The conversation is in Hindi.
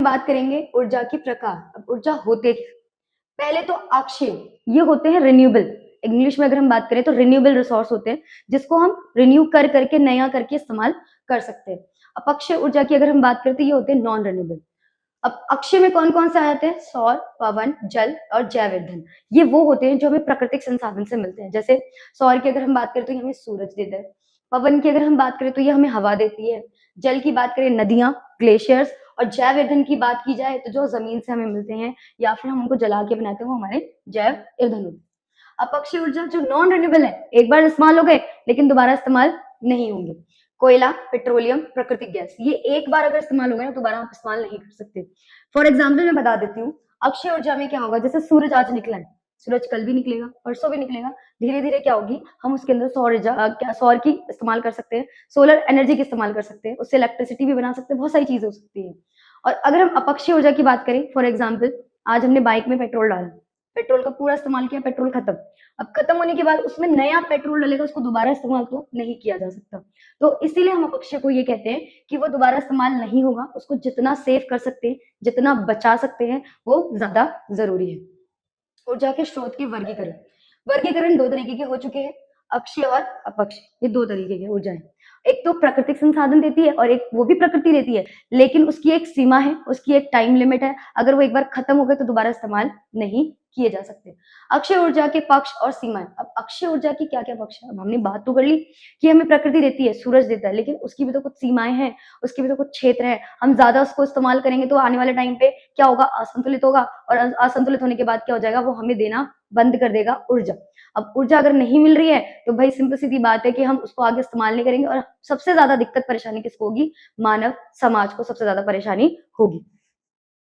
बात करेंगे ऊर्जा की प्रकार। अब ऊर्जा होते क्या? पहले तो अक्षय, ये होते हैं रिन्यूएबल। इंग्लिश में अगर हम बात करें तो रिन्यूएबल रिसोर्स होते हैं, जिसको हम रिन्यू कर करके नया करके इस्तेमाल कर सकते हैं। अपक्षय ऊर्जा की अगर हम बात करें तो ये होते हैं नॉन रिन्यूएबल। अब अक्षय में कौन कौन से आ जाते हैं? सौर, पवन, जल और जैव ईंधन। ये वो होते हैं जो हमें प्राकृतिक संसाधन से मिलते हैं। जैसे सौर की अगर हम बात करें तो ये हमें सूरज देता है। पवन की अगर हम बात करें तो ये हमें हवा देती है। जल की बात करें नदियां, ग्लेशियर्स, और जैव ईंधन की बात की जाए तो जो जमीन से हमें मिलते हैं या फिर हम उनको जला के बनाते हैं वो हमारे जैव ईंधन होते हैं। अपक्षय ऊर्जा जो नॉन रिन्यूएबल है, एक बार इस्तेमाल हो गए लेकिन दोबारा इस्तेमाल नहीं होंगे। कोयला, पेट्रोलियम, प्राकृतिक गैस, ये एक बार अगर इस्तेमाल हो गए ना दोबारा आप इस्तेमाल नहीं कर सकते। फॉर एग्जाम्पल मैं बता देती हूँ, अक्षय ऊर्जा में क्या होगा, जैसे सूरज आज निकला है, सूरज कल भी निकलेगा, परसों भी निकलेगा, धीरे धीरे क्या होगी, हम उसके अंदर सौर की इस्तेमाल कर सकते हैं, सोलर एनर्जी की इस्तेमाल कर सकते हैं, उससे इलेक्ट्रिसिटी भी बना सकते हैं, बहुत सारी चीजें हो सकती है। और अगर हम अपक्षय ऊर्जा की बात करें, फॉर एग्जाम्पल आज हमने बाइक में पेट्रोल डाला, पेट्रोल का पूरा इस्तेमाल किया, पेट्रोल खत्म। अब खत्म होने के बाद उसमें नया पेट्रोल डलेगा, उसको दोबारा इस्तेमाल तो नहीं किया जा सकता। तो इसीलिए हम अपक्षय को ये कहते हैं कि वो दोबारा इस्तेमाल नहीं होगा, उसको जितना सेव कर सकते हैं, जितना बचा सकते हैं, वो ज्यादा जरूरी है। ऊर्जा के स्रोत के वर्गीकरण, वर्गीकरण दो तरीके के हो चुके हैं, अक्षय और अपक्षय, ये दो तरीके की ऊर्जा है। एक तो प्राकृतिक संसाधन देती है और एक वो भी प्रकृति देती है, लेकिन उसकी एक सीमा है, उसकी एक टाइम लिमिट है, अगर वो एक बार खत्म हो गए तो दोबारा इस्तेमाल नहीं किए जा सकते। अक्षय ऊर्जा के पक्ष और सीमाएं। अब अक्षय ऊर्जा की क्या क्या पक्ष है? अब हमने बात तो कर ली कि हमें प्रकृति देती है, सूरज देता है, लेकिन उसकी भी तो कुछ सीमाएं हैं, उसके भी तो कुछ क्षेत्र है। हम ज्यादा उसको इस्तेमाल करेंगे तो आने वाले टाइम पे क्या होगा, असंतुलित होगा, और असंतुलित होने के बाद क्या हो जाएगा, वो हमें देना बंद कर देगा ऊर्जा। अब ऊर्जा अगर नहीं मिल रही है तो भाई सिंपल सीधी बात है कि हम उसको आगे इस्तेमाल नहीं करेंगे, और सबसे ज्यादा दिक्कत परेशानी किसको होगी? मानव समाज को सबसे ज्यादा परेशानी होगी।